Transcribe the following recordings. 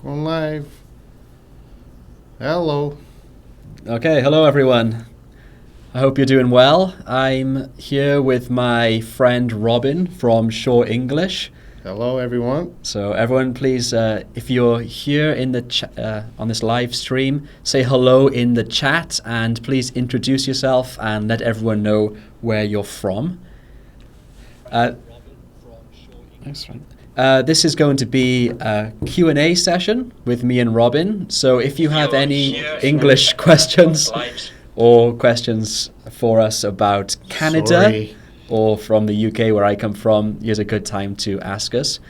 Going live. Hello. Okay, hello everyone. I hope you're doing well. I'm here with my friend Robin from Shore English. Hello, everyone. So everyone, please, if you're here in the on this live stream, say hello in the chat, and please introduce yourself and let everyone know where you're from. This is going to be a Q&A session with me and Robin. So if you have any English questions or questions for us about Canada Sorry. or from the UK where I come from, here's a good time to ask us.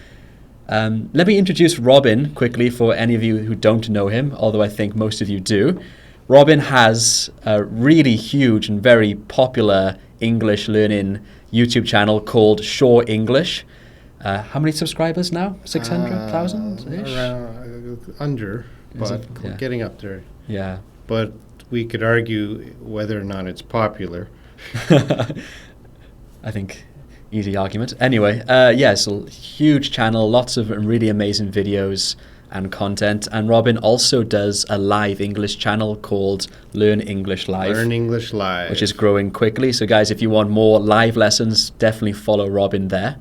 Let me introduce Robin quickly for any of you who don't know him, although I think most of you do. Robin has a really huge and very popular English learning YouTube channel called Shore English. How many subscribers now? 600,000-ish? Under, but yeah. getting up there. Yeah. But we could argue whether or not it's popular. I think easy argument. Anyway, so huge channel, lots of really amazing videos and content. And Robin also does a live English channel called Learn English Live. Learn English Live. Which is growing quickly. So guys, if you want more live lessons, definitely follow Robin there.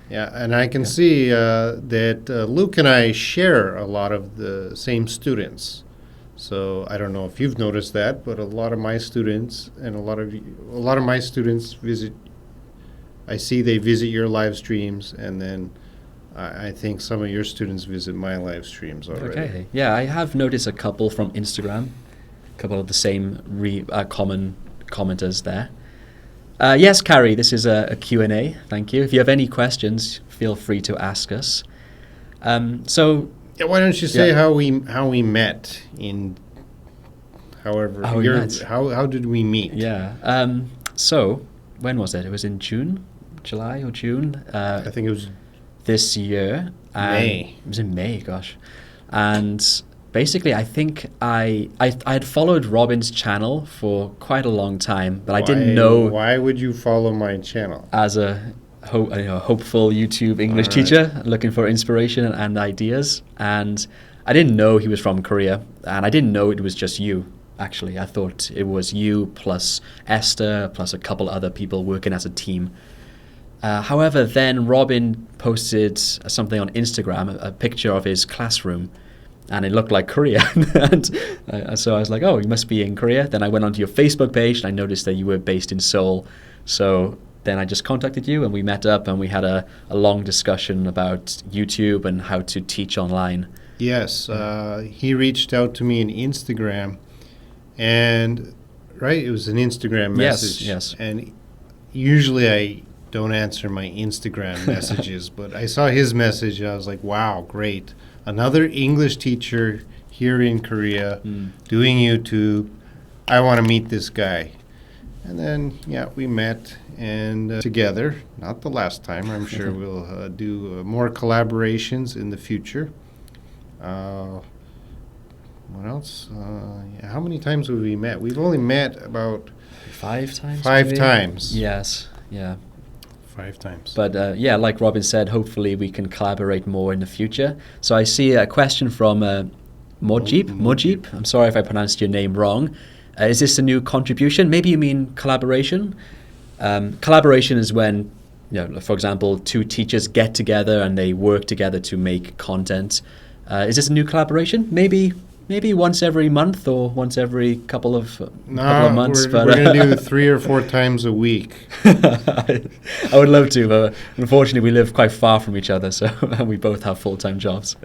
Yeah, and I can see that Luke and I share a lot of the same students. So I don't know if you've noticed that, but a lot of my students and a lot of my students visit. I see they visit your live streams, and then I think some of your students visit my live streams already. Okay. Yeah, I have noticed a couple from Instagram, a couple of the same common commenters there. Yes, Carrie, this is a Q&A. Thank you. If you have any questions, feel free to ask us. Why don't you say how we met in however how did we meet? Yeah. So when was it? It was in July or June. I think it was this year. May. It was in May. Gosh, and basically, I think I had followed Robin's channel for quite a long time, but I didn't know. Why would you follow my channel? As a hopeful YouTube English teacher looking for inspiration and ideas, and I didn't know he was from Korea, and I didn't know it was just you. Actually, I thought it was you plus Esther plus a couple other people working as a team. However, then Robin posted something on Instagram, a picture of his classroom, and it looked like Korea. And so I was like, oh, you must be in Korea. Then I went onto your Facebook page and I noticed that you were based in Seoul. So then I just contacted you and we met up and we had a long discussion about YouTube and how to teach online. Yes, he reached out to me on Instagram, and it was an Instagram message. Yes. And usually I don't answer my Instagram messages, but I saw his message and I was like, wow, great. Another English teacher here in Korea doing YouTube. I want to meet this guy. And then, we met and together, not the last time. I'm sure we'll do more collaborations in the future. What else? How many times have we met? We've only met about 5 times. 5 times. Yes, yeah. 5 times. But like Robin said, hopefully we can collaborate more in the future. So I see a question from Mojib. I'm sorry if I pronounced your name wrong. Is this a new contribution? Maybe you mean collaboration? Collaboration is when, for example, 2 teachers get together and they work together to make content. Is this a new collaboration? Maybe once every month or once every couple of months. We're going to do 3 or 4 times a week. I would love to, but unfortunately we live quite far from each other, so and we both have full-time jobs.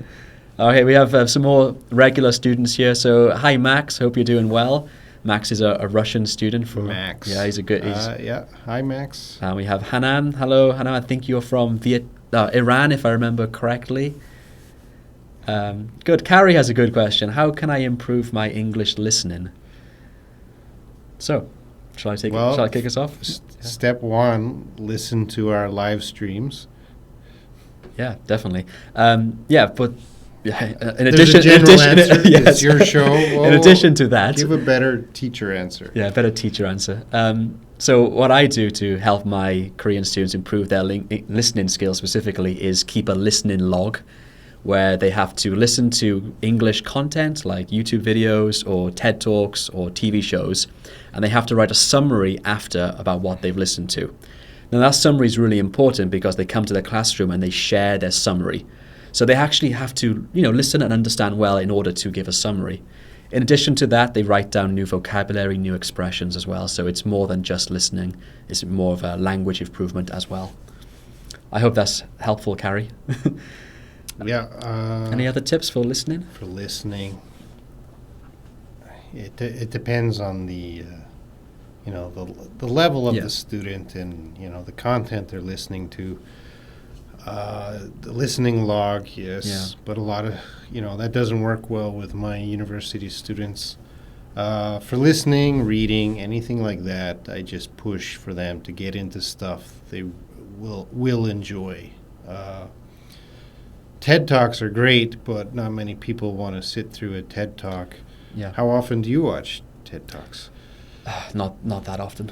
Okay, we have some more regular students here. So hi, Max. Hope you're doing well. Max is a Russian student. Max. Yeah, he's a good. Hi, Max. And we have Hanan. Hello, Hanan. I think you're from Iran, if I remember correctly. Good. Carrie has a good question. How can I improve my English listening? So, shall I kick us off? Step 1: listen to our live streams. Yeah, definitely. But in There's a general answer. Yes. It's your show. In addition to that, give a better teacher answer. Yeah, better teacher answer. So what I do to help my Korean students improve their listening skills specifically is keep a listening log, where they have to listen to English content like YouTube videos or TED Talks or TV shows, and they have to write a summary after about what they've listened to. Now that summary is really important because they come to the classroom and they share their summary. So they actually have to, listen and understand well in order to give a summary. In addition to that, they write down new vocabulary, new expressions as well. So it's more than just listening. It's more of a language improvement as well. I hope that's helpful, Carrie. Yeah. Any other tips for listening? For listening, it depends on the level of the student and the content they're listening to. The listening log, yes, but a lot of that doesn't work well with my university students. For listening, reading, anything like that, I just push for them to get into stuff they will enjoy. TED Talks are great, but not many people want to sit through a TED Talk. Yeah. How often do you watch TED Talks? Not that often.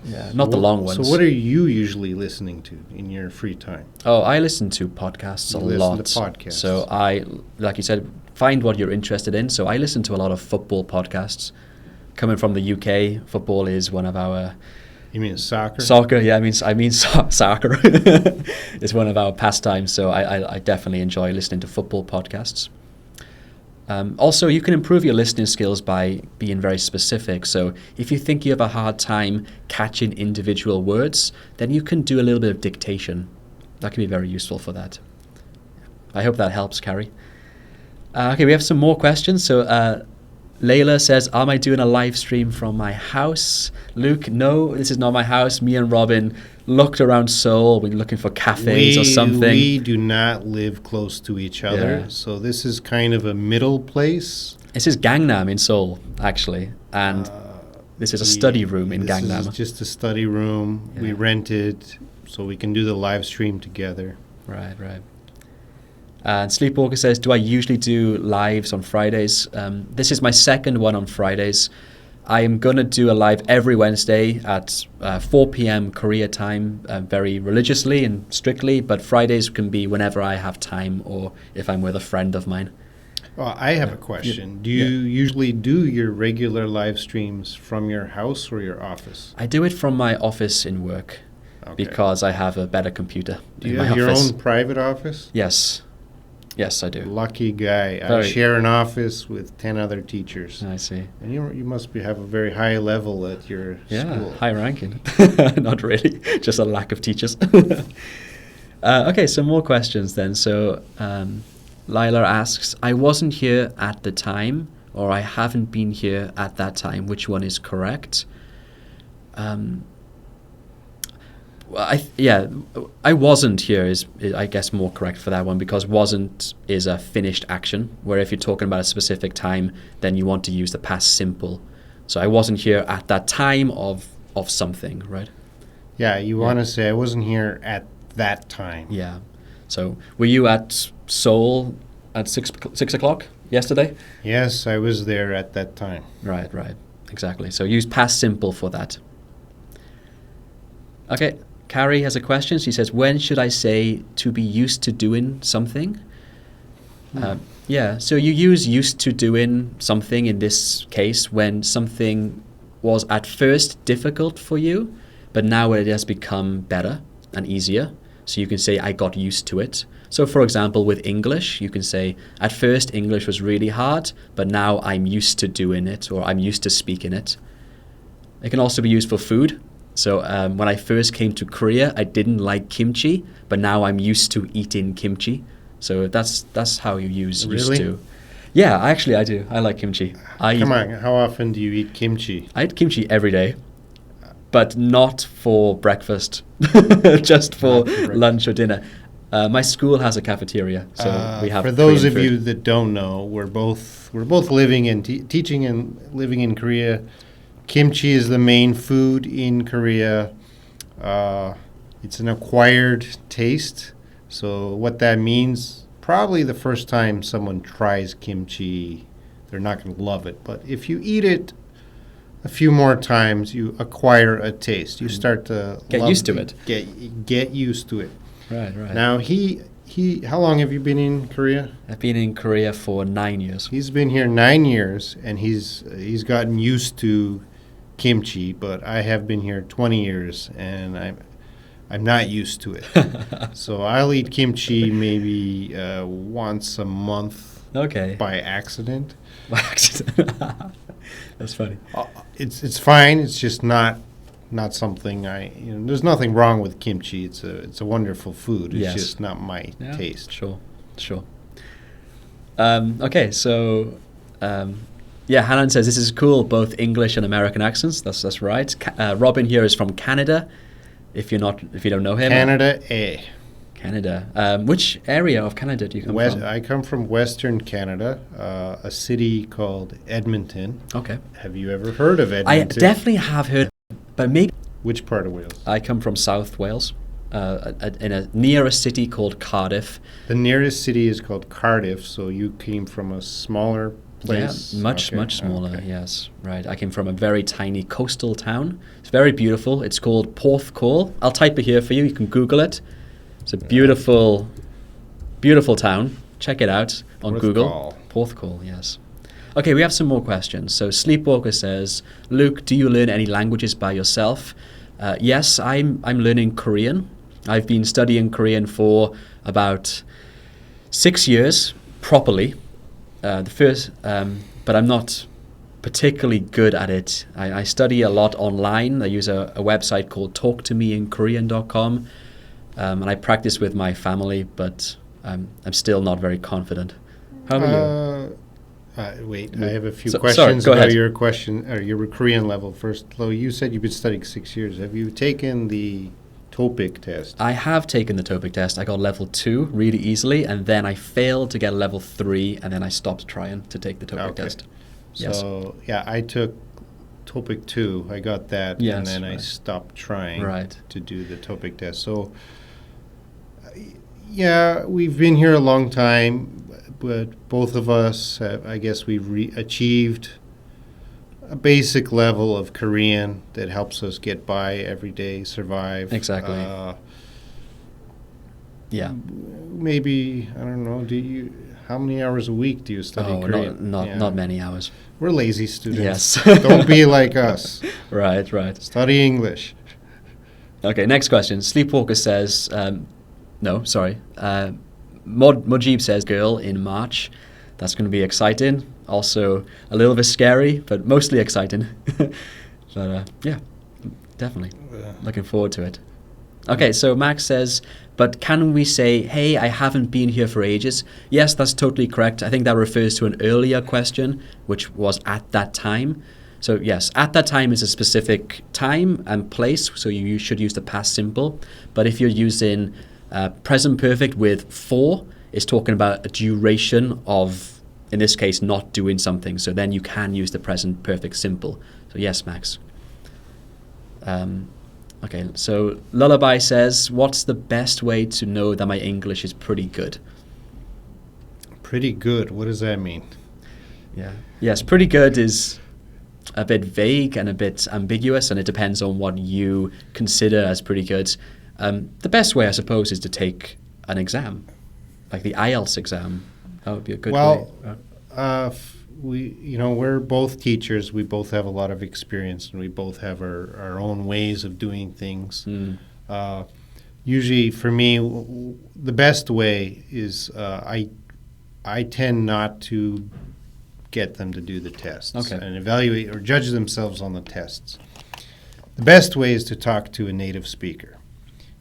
Yeah. Not the long ones. So what are you usually listening to in your free time? Oh, I listen to podcasts a lot. Listen to podcasts. So I, like you said, find what you're interested in. So I listen to a lot of football podcasts. Coming from the UK, football is one of our... You mean soccer? Soccer, yeah. I mean soccer. It's one of our pastimes. So I definitely enjoy listening to football podcasts. Also, you can improve your listening skills by being very specific. So if you think you have a hard time catching individual words, then you can do a little bit of dictation. That can be very useful for that. I hope that helps, Carrie. Okay, we have some more questions. So Layla says, am I doing a live stream from my house? Luke, no, this is not my house. Me and Robin looked around Seoul. We're looking for cafes or something. We do not live close to each other, so this is kind of a middle place. This is Gangnam in Seoul, actually, and this is a study room in Gangnam. This is just a study room. Yeah. We rented so we can do the live stream together. Right. And Sleepwalker says, do I usually do lives on Fridays? This is my second one on Fridays. I am going to do a live every Wednesday at 4 p.m. Korea time, very religiously and strictly, but Fridays can be whenever I have time or if I'm with a friend of mine. Well, I have a question. Do you usually do your regular live streams from your house or your office? I do it from my office in work because I have a better computer. Do you have your own private office? Yes, I do. Lucky guy. I share an office with 10 other teachers. I see. And you must have a very high level at your school. High ranking. Not really, just a lack of teachers. Okay, some more questions then. So Lila asks, I wasn't here at the time, or I haven't been here at that time. Which one is correct? I wasn't here is I guess more correct for that one, because wasn't is a finished action, where if you're talking about a specific time, then you want to use the past simple. So I wasn't here at that time of something, right? Yeah, you want to say I wasn't here at that time. Yeah. So were you at Seoul at 6 o'clock yesterday? Yes, I was there at that time. Right, exactly. So use past simple for that. Okay. Carrie has a question. She says, when should I say to be used to doing something? So you use used to doing something in this case when something was at first difficult for you, but now it has become better and easier. So you can say, I got used to it. So for example, with English, you can say, at first English was really hard, but now I'm used to doing it, or I'm used to speaking it. It can also be used for food. So when I first came to Korea, I didn't like kimchi, but now I'm used to eating kimchi. So that's how you use used to. Yeah, actually I do. I like kimchi. Come on, how often do you eat kimchi? I eat kimchi every day, but not for breakfast, just for lunch or dinner. My school has a cafeteria, so we have. For those of you that don't know, we're both living and teaching and living in Korea. Kimchi is the main food in Korea. It's an acquired taste. So what that means, probably the first time someone tries kimchi, they're not going to love it. But if you eat it a few more times, you acquire a taste. You start to get used to it. Get used to it. Right. Now he How long have you been in Korea? I've been in Korea for 9 years. He's been here 9 years, and he's gotten used to kimchi. But I have been here 20 years, and I'm not used to it. So I'll eat kimchi maybe once a month Okay. by accident. By accident. That's funny. It's fine. It's just not something there's nothing wrong with kimchi. It's a wonderful food. It's Yes. just not my Yeah, taste. Sure. Okay, so Hanan says this is cool, both English and American accents. That's right. Robin here is from Canada. If you don't know him, Canada, Canada. Which area of Canada do you come from? I come from Western Canada, a city called Edmonton. Okay. Have you ever heard of I Edmonton? definitely have heard, but maybe Which part of Wales? I come from South Wales, near a city called Cardiff. The nearest city is called Cardiff, so you came from a smaller place. Yeah, much Okay, smaller. okay. Yes, right. I came from a very tiny coastal town. It's very beautiful. It's called Porthcawl. I'll type it here for you. You can Google it. It's a beautiful, beautiful town. Check it out on Google. Porthcawl. Yes. Okay, we have some more questions. So Sleepwalker says, Luke, do you learn any languages by yourself? Yes, I'm learning Korean. I've been studying Korean for about 6 years properly. But I'm not particularly good at it. I study a lot online. I use a website called talktomeinkorean.com, and I practice with my family, but I'm still not very confident. How about you? Wait, I have a few Sorry, questions go about ahead. your question or your Korean level. First, Lo, you said you've been studying 6 years. Have you taken the TOPIK test? I have taken the TOPIK test. I got level 2 really easily, and then I failed to get level 3, and then I stopped trying to take the TOPIK Okay. test. Yes. So, yeah, I took TOPIK 2. I got that, Yes, and then I right. stopped trying Right. to do the TOPIK test. So, yeah, we've been here a long time, but both of us, I guess we've achieved a basic level of Korean that helps us get by every day, survive. Exactly. Yeah. Maybe, I don't know, how many hours a week do you study Korean? Not many hours. We're lazy students. Yes. Don't be like us. Right. Study English. Okay, next question. Sleepwalker says, Mojib says girl in March. That's going to be exciting. Also a little bit scary, but mostly exciting. But yeah, definitely. Looking forward to it. Okay, so Max says, but can we say, hey, I haven't been here for ages? Yes, that's totally correct. I think that refers to an earlier question, which was at that time. So yes, at that time is a specific time and place, so you should use the past simple. But if you're using present perfect with for, it's talking about a duration of, in this case, not doing something. So then you can use the present perfect simple. So yes, Max. Okay, so Lullaby says, what's the best way to know that my English is pretty good? Pretty good. What does that mean? Yeah. Yes, pretty good is a bit vague and a bit ambiguous, and it depends on what you consider as pretty good. The best way, I suppose, is to take an exam, like the IELTS exam. That would be a good way. We're both teachers. We both have a lot of experience, and we both have our own ways of doing things. Usually, for me, the best way is I tend not to get them to do the tests and evaluate or judge themselves on the tests. The best way is to talk to a native speaker.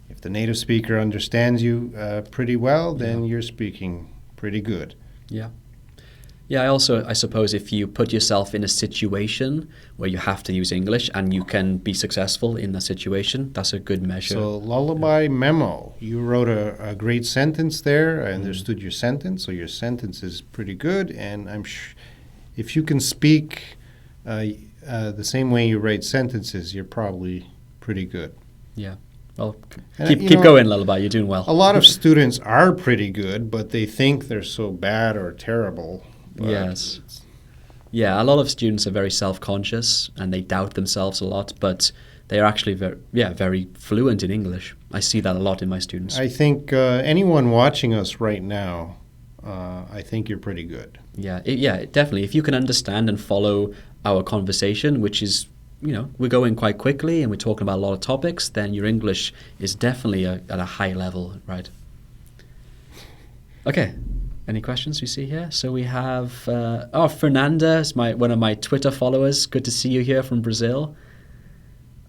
If the native speaker understands you pretty well, then you're speaking pretty good. Yeah. Yeah, I suppose if you put yourself in a situation where you have to use English and you can be successful in the situation, that's a good measure. So, Lullaby Memo, you wrote a great sentence there. I understood your sentence, so your sentence is pretty good. And I'm sure if you can speak the same way you write sentences, you're probably pretty good. Yeah. Well, And, keep going, Lullaby. You're doing well. A lot of students are pretty good, but they think they're so bad or terrible. But Yes. Yeah, a lot of students are very self-conscious and they doubt themselves a lot, but they are actually very fluent in English. I see that a lot in my students. I think anyone watching us right now, I think you're pretty good. Yeah, definitely. If you can understand and follow our conversation, which is, we're going quite quickly and we're talking about a lot of topics, then your English is definitely at a high level, right? Okay. Any questions we see here? So we have, Fernanda is one of my Twitter followers. Good to see you here from Brazil.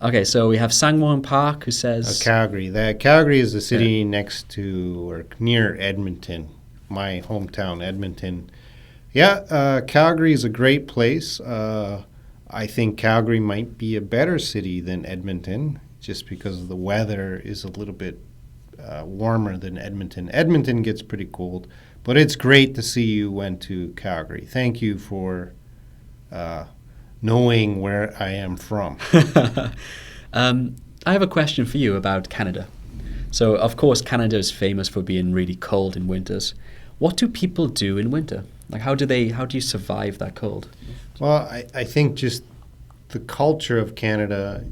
Okay, so we have Sangwon Park who says... Calgary. Calgary is the city next to or near Edmonton, my hometown, Edmonton. Yeah, Calgary is a great place. I think Calgary might be a better city than Edmonton just because the weather is a little bit warmer than Edmonton. Edmonton gets pretty cold, but it's great to see you went to Calgary. Thank you for knowing where I am from. I have a question for you about Canada. So, of course, Canada is famous for being really cold in winters. What do people do in winter? Like, how do you survive that cold? Well, I think just the culture of Canada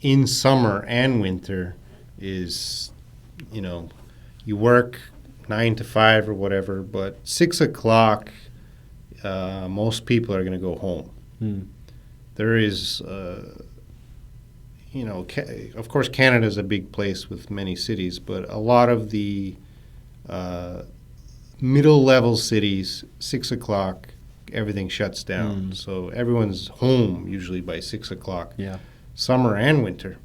in summer and winter is, you work 9 to 5 or whatever, but 6 o'clock, most people are going to go home. There is, of course, Canada is a big place with many cities, but a lot of the middle-level cities, 6 o'clock, everything shuts down. So everyone's home usually by 6 o'clock, summer and winter.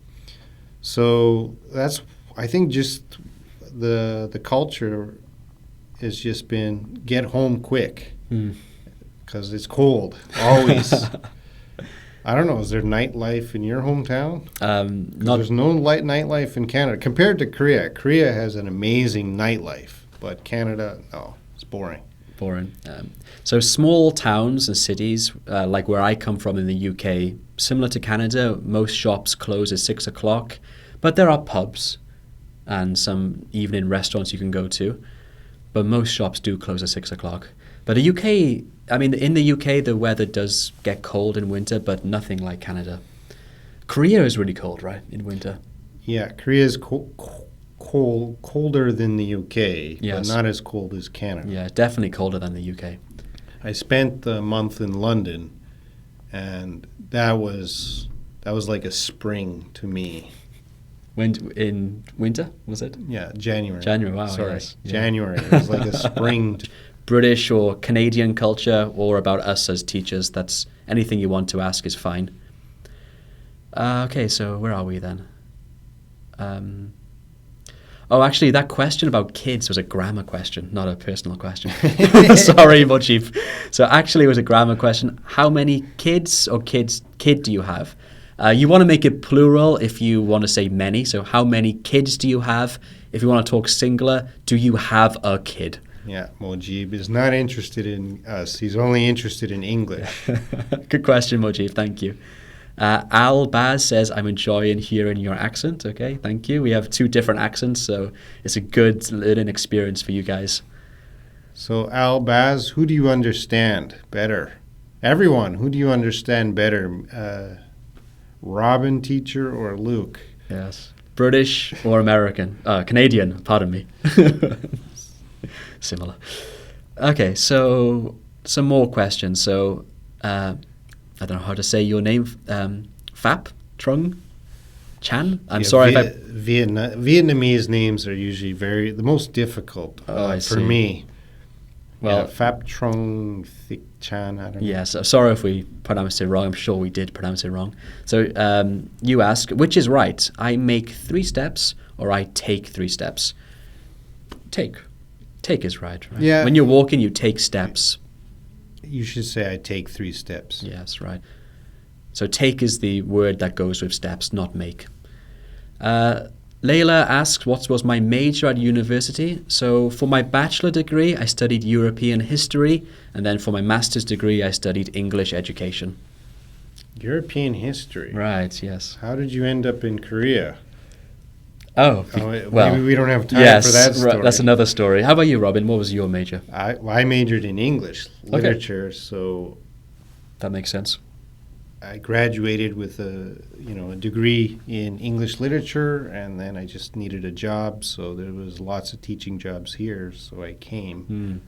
So that's, I think, just the culture has just been get home quick because it's cold, always. I don't know, is there nightlife in your hometown? There's no nightlife in Canada. Compared to Korea, Korea has an amazing nightlife, but Canada, no, it's boring. So small towns and cities, like where I come from in the UK, similar to Canada, most shops close at 6 o'clock, but there are pubs and some evening restaurants you can go to, but most shops do close at 6 o'clock. But in the UK, the weather does get cold in winter, but nothing like Canada. Korea is really cold, right, in winter? Yeah, Korea is colder than the UK, yes, but not as cold as Canada. Yeah, definitely colder than the UK. I spent a month in London, and that was like a spring to me. In winter, was it? Yeah, January. Wow. Sorry, yes. January. It was like a spring. British or Canadian culture, or about us as teachers, that's anything you want to ask is fine. Okay, so where are we then? Actually, that question about kids was a grammar question, not a personal question. Sorry, Mujib. So actually, it was a grammar question. How many kids or kid do you have? You want to make it plural if you want to say many. So how many kids do you have? If you want to talk singular, do you have a kid? Yeah, Mujib is not interested in us. He's only interested in English. Good question, Mujib. Thank you. Al Baz says, I'm enjoying hearing your accent. Okay, thank you. We have 2 different accents, so it's a good learning experience for you guys. So, Al Baz, who do you understand better? Everyone, who do you understand better? Robin teacher or Luke? Yes. British or American? Canadian, pardon me. Similar. Okay, so some more questions. So, I don't know how to say your name. Phap Trung Chan? I'm sorry if I... Vietnamese names are usually the most difficult for me. Well, Phap Trung Thich Chan, I don't know. Yes, sorry if we pronounced it wrong. I'm sure we did pronounce it wrong. So you ask, which is right? I make 3 steps or I take 3 steps? Take is right? Yeah. When you're walking, you take steps. You should say I take 3 steps. Yes, right. So take is the word that goes with steps, not make. Layla asks, what was my major at university? So for my bachelor degree, I studied European history, and then for my master's degree, I studied English education. European history? Right, yes. How did you end up in Korea? Well, maybe we don't have time for that story. That's another story. How about you, Robin? What was your major? I majored in English literature, so... That makes sense. I graduated with a degree in English literature, and then I just needed a job. So there was lots of teaching jobs here. So I came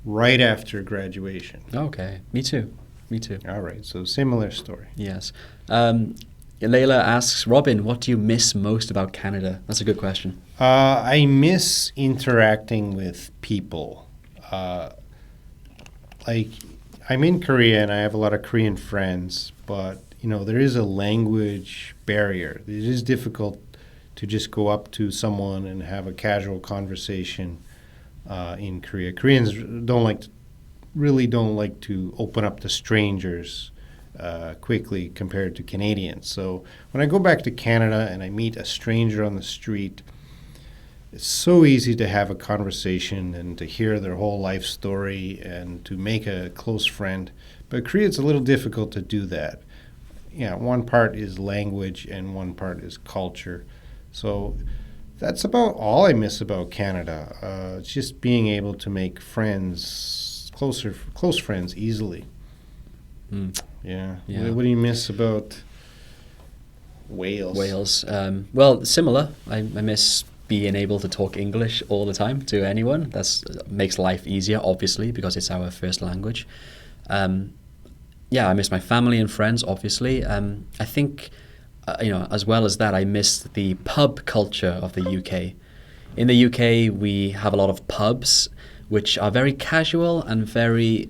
right after graduation. Okay, me too. Me too. All right, so similar story. Yes. Layla asks, Robin, what do you miss most about Canada? That's a good question. I miss interacting with people. Like, I'm in Korea and I have a lot of Korean friends, but there is a language barrier. It is difficult to just go up to someone and have a casual conversation in Korea. Koreans really don't like to open up to strangers quickly compared to Canadians. So when I go back to Canada and I meet a stranger on the street, it's so easy to have a conversation and to hear their whole life story and to make a close friend. But Korea, it's a little difficult to do that. Yeah, one part is language and one part is culture. So that's about all I miss about Canada. It's just being able to make friends, close friends easily. Yeah. What do you miss about Wales? Wales. Well, similar. I miss being able to talk English all the time to anyone. That makes life easier, obviously, because it's our first language. I miss my family and friends, obviously. I think, as well as that, I miss the pub culture of the UK. In the UK, we have a lot of pubs, which are very casual and a very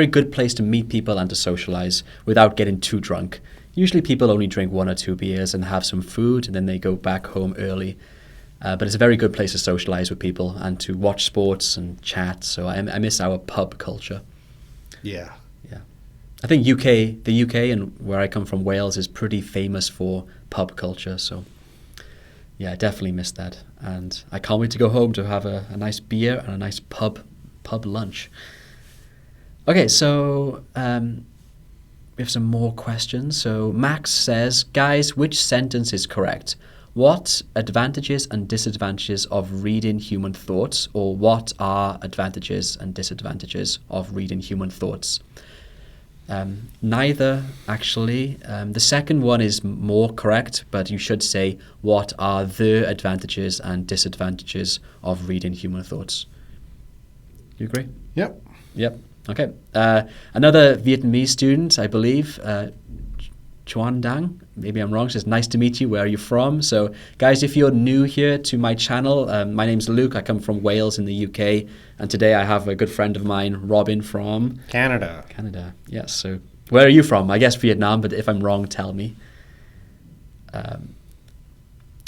good place to meet people and to socialize without getting too drunk. Usually people only drink 1 or 2 beers and have some food, and then they go back home early. But it's a very good place to socialize with people and to watch sports and chat. So I miss our pub culture. Yeah. I think the UK and where I come from, Wales, is pretty famous for pub culture. So yeah, I definitely miss that. And I can't wait to go home to have a nice beer and a nice pub lunch. Okay, so we have some more questions. So Max says, guys, which sentence is correct? What advantages and disadvantages of reading human thoughts? Or what are advantages and disadvantages of reading human thoughts? Neither, actually. The second one is more correct, but you should say, what are the advantages and disadvantages of reading human thoughts? You agree? Yep. Okay. Another Vietnamese student, I believe, Chuan Dang, maybe I'm wrong, says, nice to meet you, where are you from? So guys, if you're new here to my channel, my name's Luke, I come from Wales in the UK, and today I have a good friend of mine, Robin, from Canada, yes. So where are you from? I guess Vietnam, but if I'm wrong, tell me.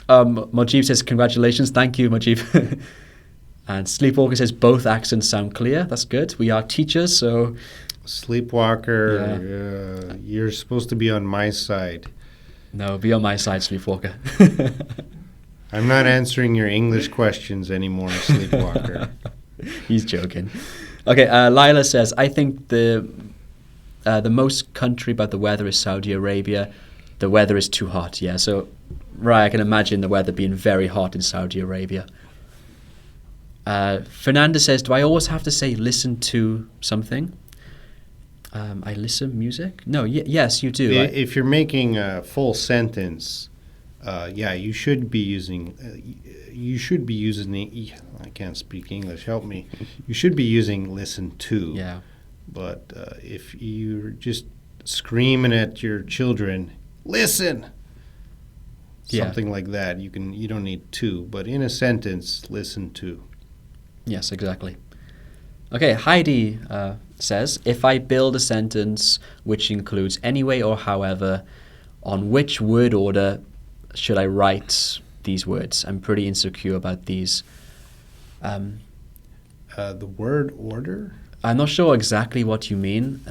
Mojib says, congratulations, thank you, Mojib. And Sleepwalker says, both accents sound clear, that's good. We are teachers, so... Sleepwalker, you're supposed to be on my side. No, be on my side, Sleepwalker. I'm not answering your English questions anymore, Sleepwalker. He's joking. Okay, Lila says, I think the most country about the weather is Saudi Arabia. The weather is too hot, yeah. So, right, I can imagine the weather being very hot in Saudi Arabia. Fernanda says, do I always have to say listen to something? I listen music? No, yes, you do. If you're making a full sentence, you should be using. I can't speak English. Help me. You should be using listen to. Yeah. But if you're just screaming at your children, listen. Something like that. You don't need to. But in a sentence, listen to. Yes, exactly. Okay, Heidi says, if I build a sentence which includes anyway or however, on which word order should I write these words? I'm pretty insecure about these. The word order? I'm not sure exactly what you mean.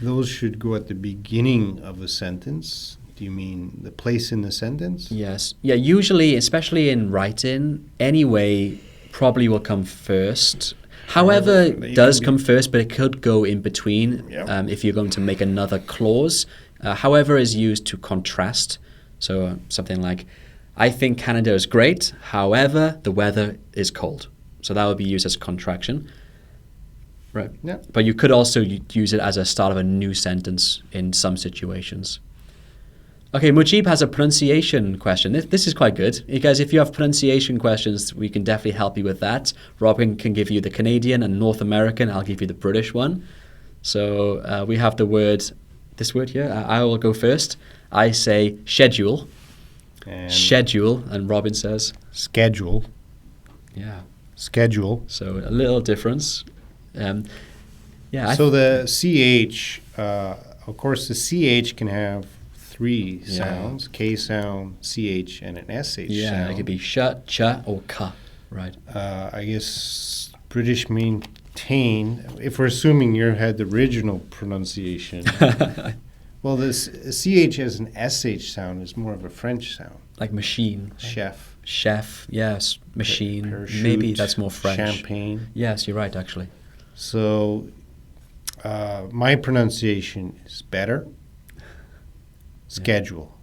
Those should go at the beginning of a sentence. Do you mean the place in the sentence? Yes. Yeah, usually, especially in writing, anyway probably will come first. However, it does come first, but it could go in between if you're going to make another clause. However is used to contrast. So something like, I think Canada is great, however, the weather is cold. So that would be used as contraction. Right. Yeah. But you could also use it as a start of a new sentence in some situations. Okay, Mujib has a pronunciation question. This is quite good. You guys, if you have pronunciation questions, we can definitely help you with that. Robin can give you the Canadian and North American. I'll give you the British one. So we have this word here. I will go first. I say schedule. And Schedule, and Robin says? schedule. Yeah. Schedule. So a little difference. So the CH, of course, the CH can have three sounds: K sound, CH, and an SH sound. It could be sh, cha, or ka. Right. I guess British maintain, if we're assuming you had the original pronunciation, well, this CH as an SH sound is more of a French sound. Like machine. Chef. Chef, yes. Machine. Parachute, Maybe that's more French. Champagne. Yes, you're right, actually. So my pronunciation is better. Schedule.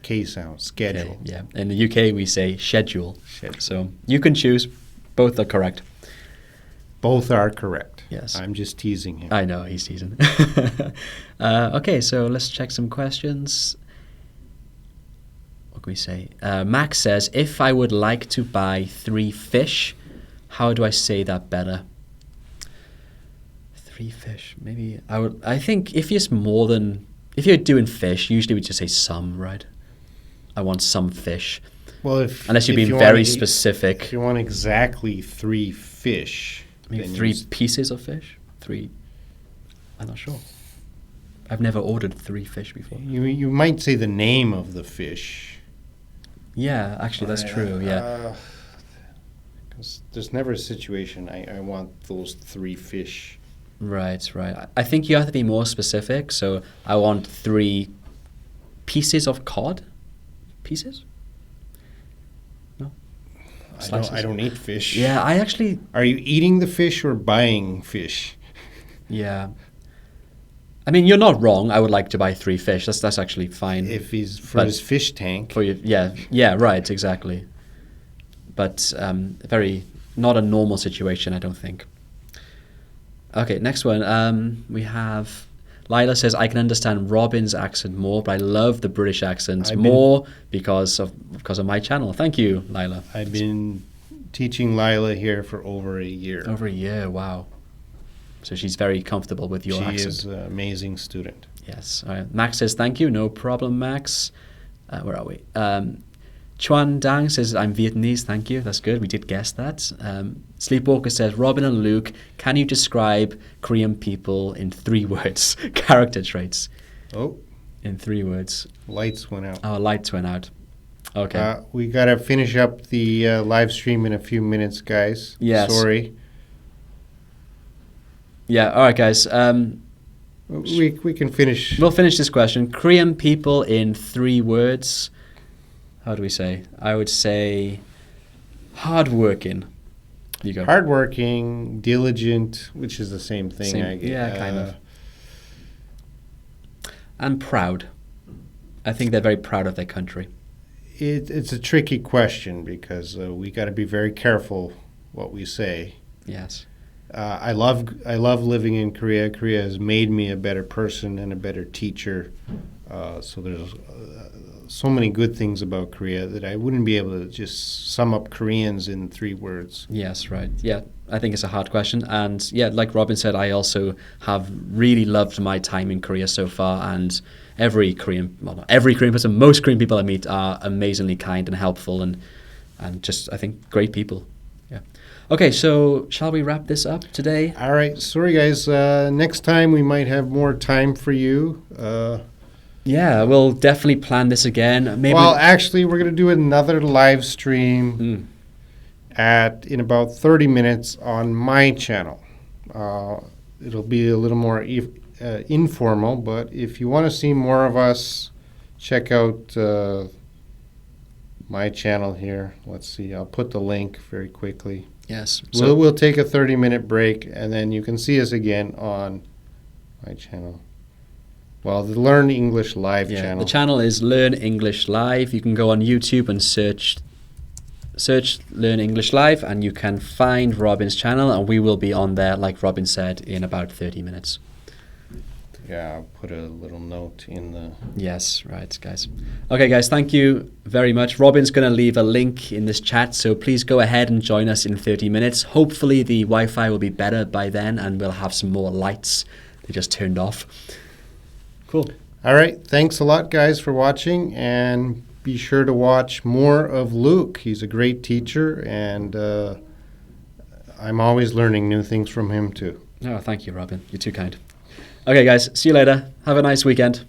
K sound. Schedule. Okay, yeah. In the UK, we say schedule. Schedule. So you can choose. Both are correct. Both are correct. Yes. I'm just teasing him. I know, he's teasing. Okay, so let's check some questions. What can we say? Max says, if I would like to buy 3 fish, how do I say that better? 3 fish, maybe I think if you're doing fish, usually we just say some, right? I want some fish. Well, unless you're being very specific. If you want exactly 3 fish, maybe then 3 pieces of fish? 3, I'm not sure. I've never ordered 3 fish before. You might say the name of the fish. Yeah, actually, that's true, yeah. 'Cause there's never a situation I want those 3 fish. Right. I think you have to be more specific. So I want 3 pieces of cod. Pieces? No? Slices? I don't eat fish. Yeah, I actually... Are you eating the fish or buying fish? Yeah. I mean, you're not wrong. I would like to buy 3 fish. That's actually fine. If he's for his fish tank. For you, yeah, right, exactly. But not a normal situation, I don't think. Okay, next one. We have Lila says, I can understand Robin's accent more, but I love the British accents more because of my channel. Thank you, Lila. I've been teaching Lila here for over a year. Over a year, wow. So she's very comfortable with your accent. She is an amazing student. Yes. All right. Max says, thank you. No problem, Max. Where are we? Chuan Dang says, I'm Vietnamese. Thank you. That's good. We did guess that. Sleepwalker says, Robin and Luke, can you describe Korean people in 3 words? Character traits. Oh. In 3 words. Lights went out. Oh, lights went out. Okay. We got to finish up the live stream in a few minutes, guys. Yes. Sorry. Yeah. All right, guys. We can finish. We'll finish this question. Korean people in 3 words. How do we say? I would say hardworking. You go. Hardworking, diligent, which is the same thing. I guess. Yeah, kind of. And proud. I think they're very proud of their country. It's a tricky question because we got to be very careful what we say. Yes. I love living in Korea. Korea has made me a better person and a better teacher. So there's so many good things about Korea that I wouldn't be able to just sum up Koreans in 3 words. Yes, right. Yeah, I think it's a hard question. And yeah, like Robin said, I also have really loved my time in Korea so far. And not every Korean person, most Korean people I meet are amazingly kind and helpful and just, I think, great people. Yeah. Okay, so shall we wrap this up today? All right. Sorry, guys. Next time we might have more time for you. Yeah, we'll definitely plan this again. Maybe. Well, actually, we're going to do another live stream in about 30 minutes on my channel. It'll be a little more informal, but if you want to see more of us, check out my channel here. Let's see. I'll put the link very quickly. Yes. So we'll take a 30-minute break, and then you can see us again on my channel. Well, the Learn English Live channel. The channel is Learn English Live. You can go on YouTube and search search Learn English Live and you can find Robin's channel, and we will be on there, like Robin said, in about 30 minutes. Yeah, I'll put a little note in the... Yes, right, guys. Okay, guys, thank you very much. Robin's going to leave a link in this chat, so please go ahead and join us in 30 minutes. Hopefully the Wi-Fi will be better by then and we'll have some more lights. They just turned off. Cool. All right. Thanks a lot, guys, for watching. And be sure to watch more of Luke. He's a great teacher, and I'm always learning new things from him, too. Oh, thank you, Robin. You're too kind. Okay, guys, see you later. Have a nice weekend.